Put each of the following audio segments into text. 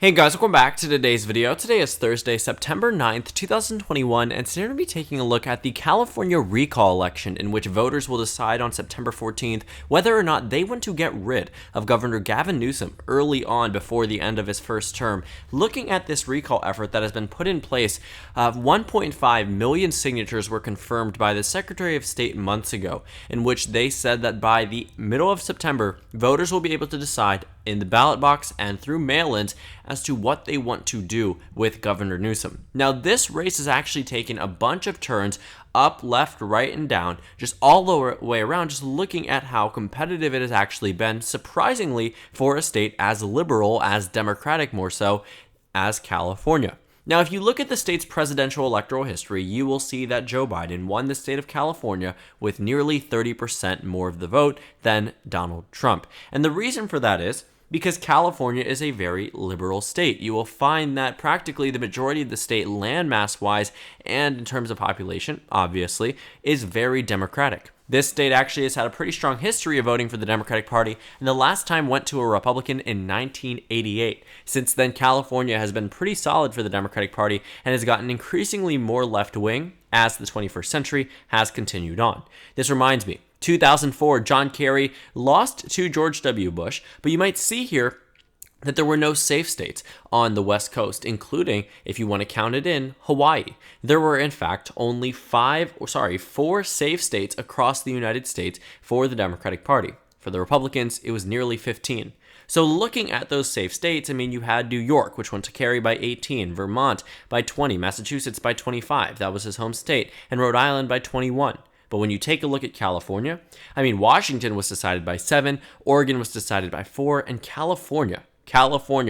Hey guys, welcome back to today's video. Today is Thursday, September 9th, 2021, and today we're going to be taking a look at the California recall election in which voters will decide on September 14th whether or not they want to get rid of Governor Gavin Newsom early on before the end of his first term. Looking at this recall effort that has been put in place, 1.5 million signatures were confirmed by the Secretary of State months ago, in which they said that by the middle of September, voters will be able to decide in the ballot box and through mail-ins as to what they want to do with Governor Newsom. Now, this race has actually taken a bunch of turns up, left, right, and down, just all the way around, just looking at how competitive it has actually been, surprisingly, for a state as liberal, as Democratic more so, as California. Now, if you look at the state's presidential electoral history, you will see that Joe Biden won the state of California with nearly 30% more of the vote than Donald Trump. And the reason for that is because California is a very liberal state. You will find that practically the majority of the state, landmass-wise and in terms of population, obviously, is very Democratic. This state actually has had a pretty strong history of voting for the Democratic Party, and the last time went to a Republican in 1988. Since then, California has been pretty solid for the Democratic Party and has gotten increasingly more left-wing as the 21st century has continued on. This reminds me, 2004, John Kerry lost to George W. Bush, but you might see here that there were no safe states on the West Coast, including, if you want to count it in, Hawaii. There were, in fact, only four safe states across the United States for the Democratic Party. For the Republicans, it was nearly 15. So looking at those safe states, I mean, you had New York, which went to Kerry by 18, Vermont by 20, Massachusetts by 25, that was his home state, and Rhode Island by 21. But when you take a look at California, I mean, Washington was decided by 7, Oregon was decided by 4, and California,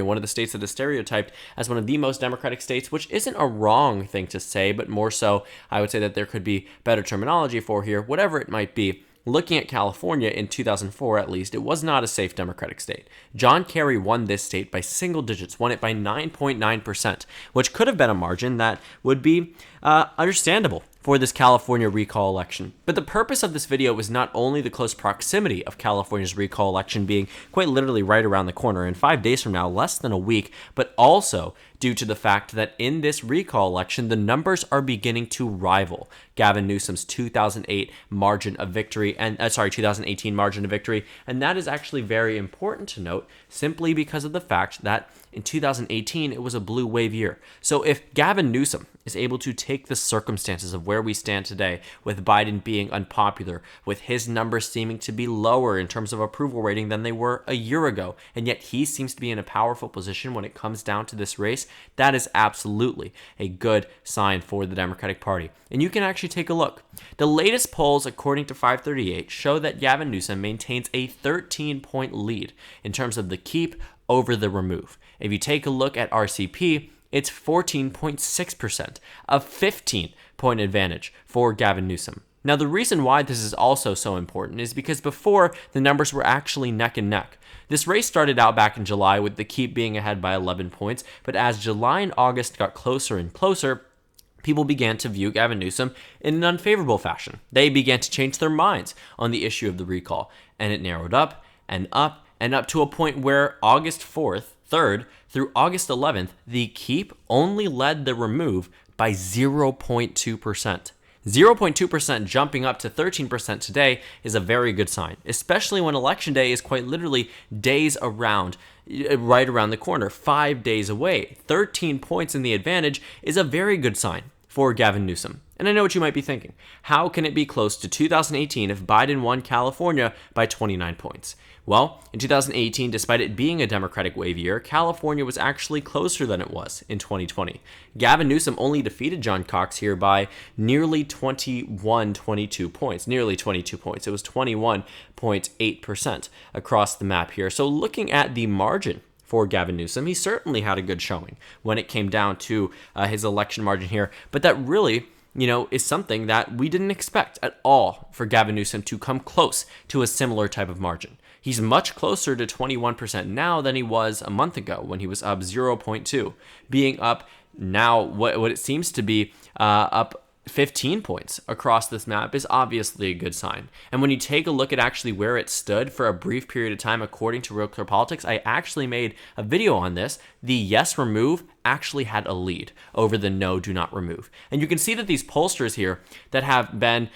one of the states that is stereotyped as one of the most democratic states, which isn't a wrong thing to say, but more so, I would say that there could be better terminology for here, whatever it might be. Looking at California in 2004, at least, it was not a safe Democratic state. John Kerry won this state by single digits, won it by 9.9%, which could have been a margin that would be understandable for this California recall election. But the purpose of this video was not only the close proximity of California's recall election being quite literally right around the corner in 5 days from now, less than a week, but also due to the fact that in this recall election, the numbers are beginning to rival Gavin Newsom's 2008 margin of victory, 2018 margin of victory. And that is actually very important to note, simply because of the fact that in 2018, it was a blue wave year. So if Gavin Newsom is able to take the circumstances of where we stand today, with Biden being unpopular, with his numbers seeming to be lower in terms of approval rating than they were a year ago, and yet he seems to be in a powerful position when it comes down to this race, that is absolutely a good sign for the Democratic Party. And you can actually take a look. The latest polls, according to FiveThirtyEight, show that Gavin Newsom maintains a 13-point lead in terms of the keep over the remove. If you take a look at RCP, it's 14.6%, a 15-point advantage for Gavin Newsom. Now, the reason why this is also so important is because before, the numbers were actually neck and neck. This race started out back in July with the keep being ahead by 11 points, but as July and August got closer and closer, people began to view Gavin Newsom in an unfavorable fashion. They began to change their minds on the issue of the recall, and it narrowed up and up and up to a point where August 3rd through August 11th, the keep only led the remove by 0.2%. 0.2% jumping up to 13% today is a very good sign, especially when election day is quite literally days around, right around the corner, 5 days away. 13 points in the advantage is a very good sign for Gavin Newsom. And I know what you might be thinking. How can it be close to 2018 if Biden won California by 29 points? Well, in 2018, despite it being a Democratic wave year, California was actually closer than it was in 2020. Gavin Newsom only defeated John Cox here by nearly 22 points. It was 21.8% across the map here. So looking at the margin for Gavin Newsom, he certainly had a good showing when it came down to his election margin here. But that really, is something that we didn't expect at all for Gavin Newsom to come close to a similar type of margin. He's much closer to 21% now than he was a month ago when he was up 0.2, being up now what it seems to be up 15 points across this map is obviously a good sign. And when you take a look at actually where it stood for a brief period of time, according to Real Clear Politics, I actually made a video on this. The yes remove actually had a lead over the no do not remove. And you can see that these pollsters here that have been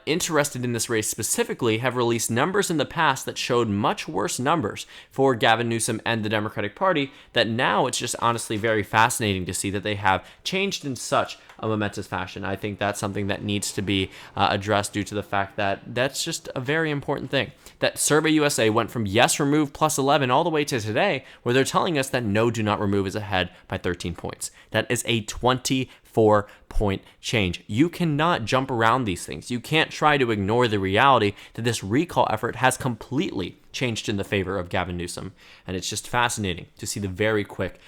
interested in this race specifically have released numbers in the past that showed much worse numbers for Gavin Newsom and the Democratic Party, that now it's just honestly very fascinating to see that they have changed in such a momentous fashion. I think that's something that needs to be addressed due to the fact that that's just a very important thing. That Survey USA went from yes remove plus 11 all the way to today, where they're telling us that no do not remove is ahead by 13 points. That is a 24-point change. You cannot jump around these things. You can't try to ignore the reality that this recall effort has completely changed in the favor of Gavin Newsom. And it's just fascinating to see the very quick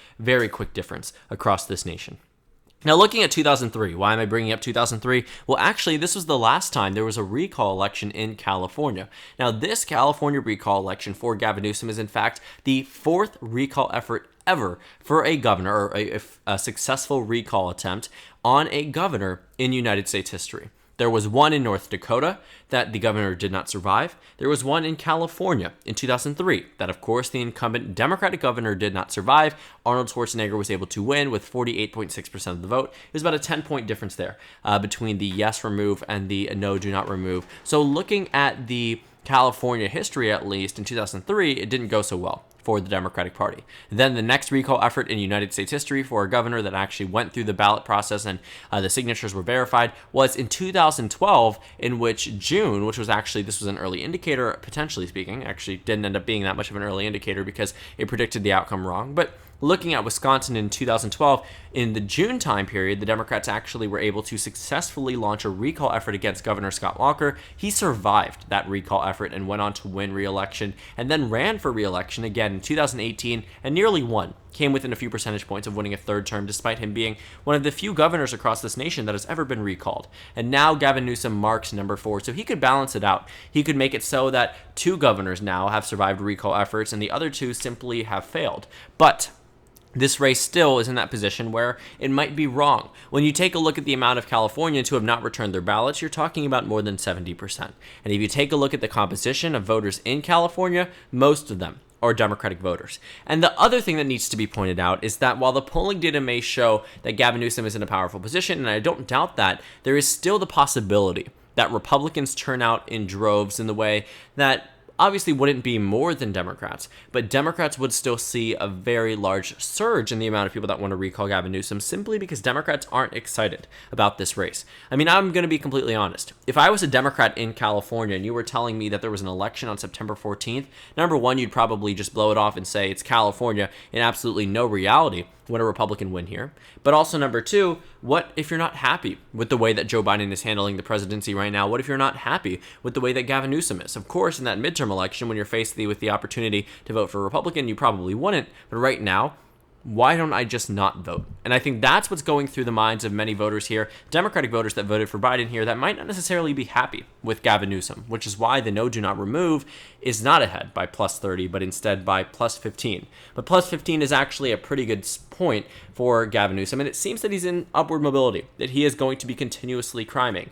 difference across this nation. Now, looking at 2003, why am I bringing up 2003? Well, actually, this was the last time there was a recall election in California. Now, this California recall election for Gavin Newsom is, in fact, the fourth recall effort ever for a governor, or a successful recall attempt on a governor in United States history. There was one in North Dakota that the governor did not survive. There was one in California in 2003 that, of course, the incumbent Democratic governor did not survive. Arnold Schwarzenegger was able to win with 48.6% of the vote. There's about a 10-point difference there between the yes remove and the no do not remove. So looking at the California history, at least in 2003, it didn't go so well for the Democratic Party. Then the next recall effort in United States history for a governor that actually went through the ballot process and the signatures were verified was in 2012, in which June, which was actually, this was an early indicator, potentially speaking, actually didn't end up being that much of an early indicator because it predicted the outcome wrong, but looking at Wisconsin in 2012, in the June time period, the Democrats actually were able to successfully launch a recall effort against Governor Scott Walker. He survived that recall effort and went on to win re-election, and then ran for re-election again in 2018 and nearly won. Came within a few percentage points of winning a third term, despite him being one of the few governors across this nation that has ever been recalled. And now Gavin Newsom marks number 4, so he could balance it out. He could make it so that 2 governors now have survived recall efforts and the other 2 simply have failed. But this race still is in that position where it might be wrong. When you take a look at the amount of Californians who have not returned their ballots, you're talking about more than 70%. And if you take a look at the composition of voters in California, most of them are Democratic voters. And the other thing that needs to be pointed out is that while the polling data may show that Gavin Newsom is in a powerful position, and I don't doubt that, there is still the possibility that Republicans turn out in droves in the way that obviously wouldn't be more than Democrats, but Democrats would still see a very large surge in the amount of people that want to recall Gavin Newsom, simply because Democrats aren't excited about this race. I mean, I'm going to be completely honest. If I was a Democrat in California and you were telling me that there was an election on September 14th, number one, you'd probably just blow it off and say it's California, and absolutely no reality when a Republican win here. But also number 2, what if you're not happy with the way that Joe Biden is handling the presidency right now? What if you're not happy with the way that Gavin Newsom is? Of course, in that midterm election, when you're faced with the opportunity to vote for a Republican, you probably wouldn't. But right now, why don't I just not vote? And I think that's what's going through the minds of many voters here, Democratic voters that voted for Biden here, that might not necessarily be happy with Gavin Newsom, which is why the no do not remove is not ahead by plus 30, but instead by plus 15. But plus 15 is actually a pretty good point for Gavin Newsom, and it seems that he's in upward mobility, that he is going to be continuously climbing.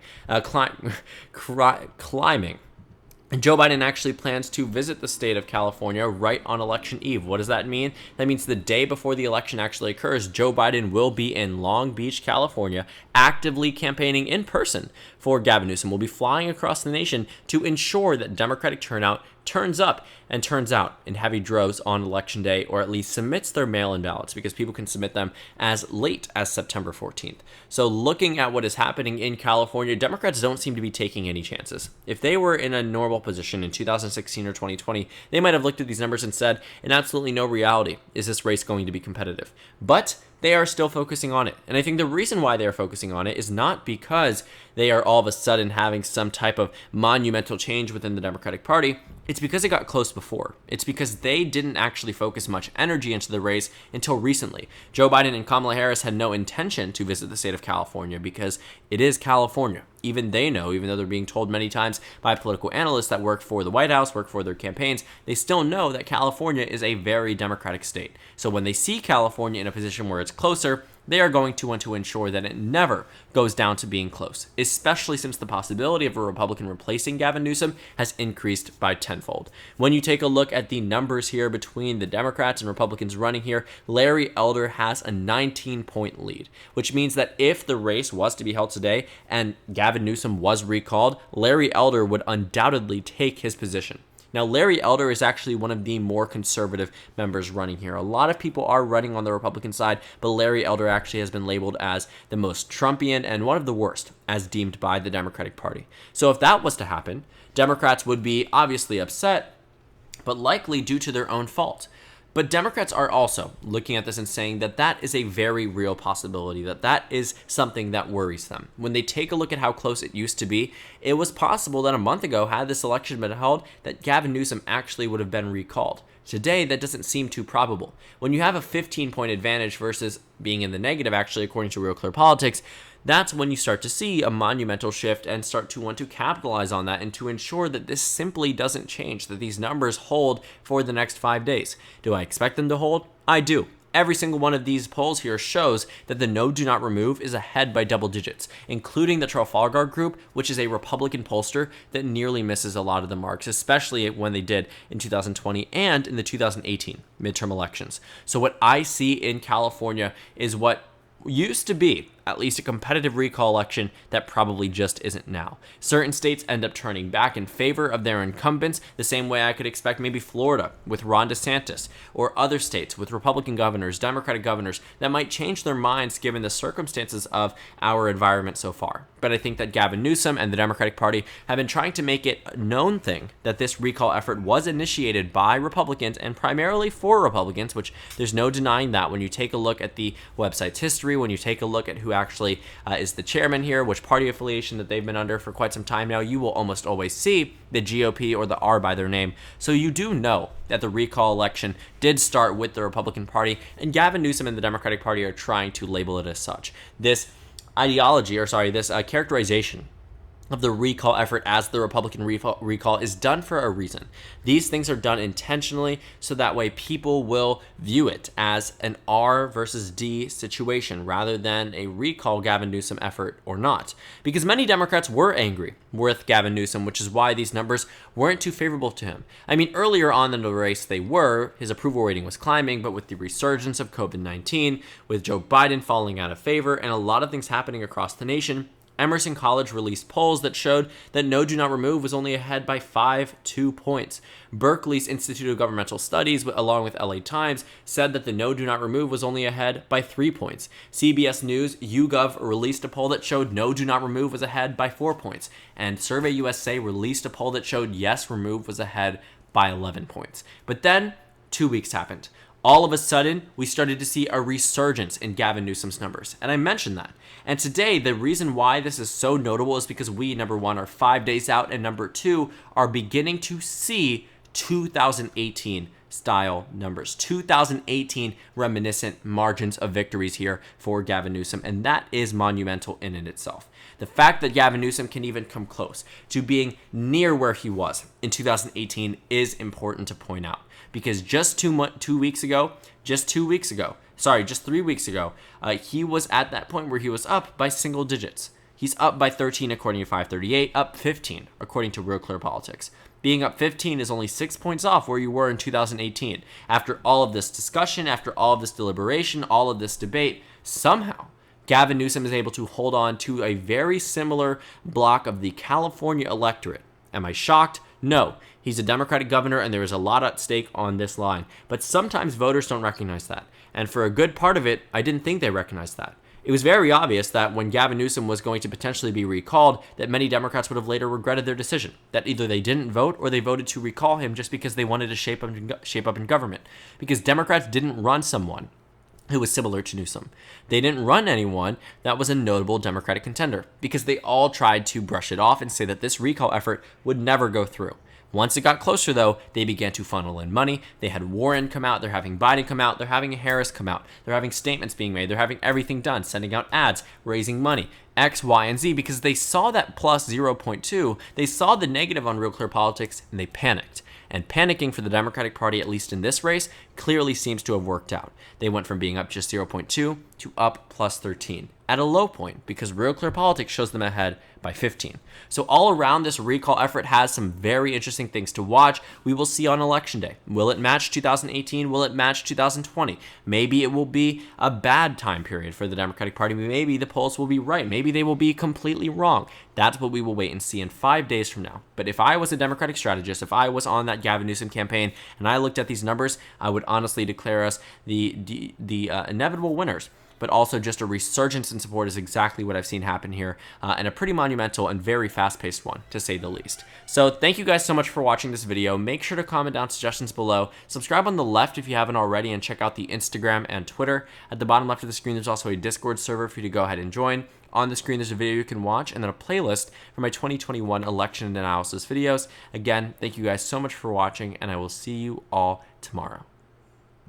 And Joe Biden actually plans to visit the state of California right on election eve. What does that mean? That means the day before the election actually occurs, Joe Biden will be in Long Beach, California, actively campaigning in person for Gavin Newsom. We'll be flying across the nation to ensure that Democratic turnout turns up and turns out in heavy droves on election day, or at least submits their mail-in ballots, because people can submit them as late as September 14th. So looking at what is happening in California, Democrats don't seem to be taking any chances. If they were in a normal position in 2016 or 2020, they might have looked at these numbers and said, in absolutely no reality is this race going to be competitive. But they are still focusing on it. And I think the reason why they are focusing on it is not because they are all of a sudden having some type of monumental change within the Democratic Party. It's because it got close before. It's because they didn't actually focus much energy into the race until recently. Joe Biden and Kamala Harris had no intention to visit the state of California because it is California. Even they know, even though they're being told many times by political analysts that work for the White House, work for their campaigns, they still know that California is a very Democratic state. So when they see California in a position where it's closer, they are going to want to ensure that it never goes down to being close, especially since the possibility of a Republican replacing Gavin Newsom has increased by tenfold. When you take a look at the numbers here between the Democrats and Republicans running here, Larry Elder has a 19-point lead, which means that if the race was to be held today and Gavin Newsom was recalled, Larry Elder would undoubtedly take his position. Now, Larry Elder is actually one of the more conservative members running here. A lot of people are running on the Republican side, but Larry Elder actually has been labeled as the most Trumpian and one of the worst, as deemed by the Democratic Party. So if that was to happen, Democrats would be obviously upset, but likely due to their own fault. But Democrats are also looking at this and saying that that is a very real possibility, that is something that worries them. When they take a look at how close it used to be, it was possible that a month ago, had this election been held, that Gavin Newsom actually would have been recalled. Today, that doesn't seem too probable. When you have a 15-point advantage versus being in the negative, actually, according to Real Clear Politics, that's when you start to see a monumental shift and start to want to capitalize on that and to ensure that this simply doesn't change, that these numbers hold for the next 5 days. Do I expect them to hold? I do. Every single one of these polls here shows that the no do not remove is ahead by double digits, including the Trafalgar Group, which is a Republican pollster that nearly misses a lot of the marks, especially when they did in 2020 and in the 2018 midterm elections. So what I see in California is what used to be at least a competitive recall election that probably just isn't now. Certain states end up turning back in favor of their incumbents, the same way I could expect maybe Florida with Ron DeSantis, or other states with Republican governors, Democratic governors, that might change their minds given the circumstances of our environment so far. But I think that Gavin Newsom and the Democratic Party have been trying to make it a known thing that this recall effort was initiated by Republicans and primarily for Republicans, which there's no denying that when you take a look at the website's history, when you take a look at who actually is the chairman here, which party affiliation that they've been under for quite some time now, you will almost always see the GOP or the R by their name. So you do know that the recall election did start with the Republican Party, and Gavin Newsom and the Democratic Party are trying to label it as such. This characterization of the recall effort as the Republican recall is done for a reason. These things are done intentionally so that way people will view it as an R versus D situation rather than a recall Gavin Newsom effort or not. Because many Democrats were angry with Gavin Newsom, which is why these numbers weren't too favorable to him. I mean, earlier on in the race they were, his approval rating was climbing, but with the resurgence of COVID-19, with Joe Biden falling out of favor, and a lot of things happening across the nation, Emerson College released polls that showed that no do not remove was only ahead by 2 points. Berkeley's Institute of Governmental Studies, along with LA Times, said that the no do not remove was only ahead by 3 points. CBS News YouGov released a poll that showed no do not remove was ahead by 4 points. And Survey USA released a poll that showed yes remove was ahead by 11 points. But then 2 weeks happened. All of a sudden, we started to see a resurgence in Gavin Newsom's numbers, and I mentioned that. And today, the reason why this is so notable is because we, number one, are 5 days out, and number two, are beginning to see 2018 style numbers, 2018 reminiscent margins of victories here for Gavin Newsom, and that is monumental in and itself. The fact that Gavin Newsom can even come close to being near where he was in 2018 is important to point out. Because just 3 weeks ago, he was at that point where he was up by single digits. He's up by 13 according to FiveThirtyEight, up 15 according to Real Clear Politics. Being up 15 is only 6 points off where you were in 2018. After all of this discussion, after all of this deliberation, all of this debate, somehow Gavin Newsom is able to hold on to a very similar block of the California electorate. Am I shocked? No. He's a Democratic governor, and there is a lot at stake on this line. But sometimes voters don't recognize that. And for a good part of it, I didn't think they recognized that. It was very obvious that when Gavin Newsom was going to potentially be recalled, that many Democrats would have later regretted their decision. That either they didn't vote or they voted to recall him just because they wanted to shape up in government. Because Democrats didn't run someone who was similar to Newsom. They didn't run anyone that was a notable Democratic contender because they all tried to brush it off and say that this recall effort would never go through. Once it got closer, though, they began to funnel in money. They had Warren come out. They're having Biden come out. They're having Harris come out. They're having statements being made. They're having everything done, sending out ads, raising money, X, Y, and Z, because they saw that plus 0.2. They saw the negative on Real Clear Politics, and they panicked. And panicking for the Democratic Party, at least in this race, clearly seems to have worked out. They went from being up just 0.2 to up plus 13 at a low point because Real Clear Politics shows them ahead by 15. So all around, this recall effort has some very interesting things to watch. We will see on election day. Will it match 2018? Will it match 2020? Maybe it will be a bad time period for the Democratic Party. Maybe the polls will be right. Maybe they will be completely wrong. That's what we will wait and see in 5 days from now. But if I was a Democratic strategist, if I was on that Gavin Newsom campaign and I looked at these numbers, I would honestly declare us the inevitable winners. But also just a resurgence in support is exactly what I've seen happen here, and a pretty monumental and very fast-paced one, to say the least. So thank you guys so much for watching this video. Make sure to comment down suggestions below. Subscribe on the left if you haven't already, and check out the Instagram and Twitter. At the bottom left of the screen, there's also a Discord server for you to go ahead and join. On the screen, there's a video you can watch, and then a playlist for my 2021 election analysis videos. Again, thank you guys so much for watching, and I will see you all tomorrow.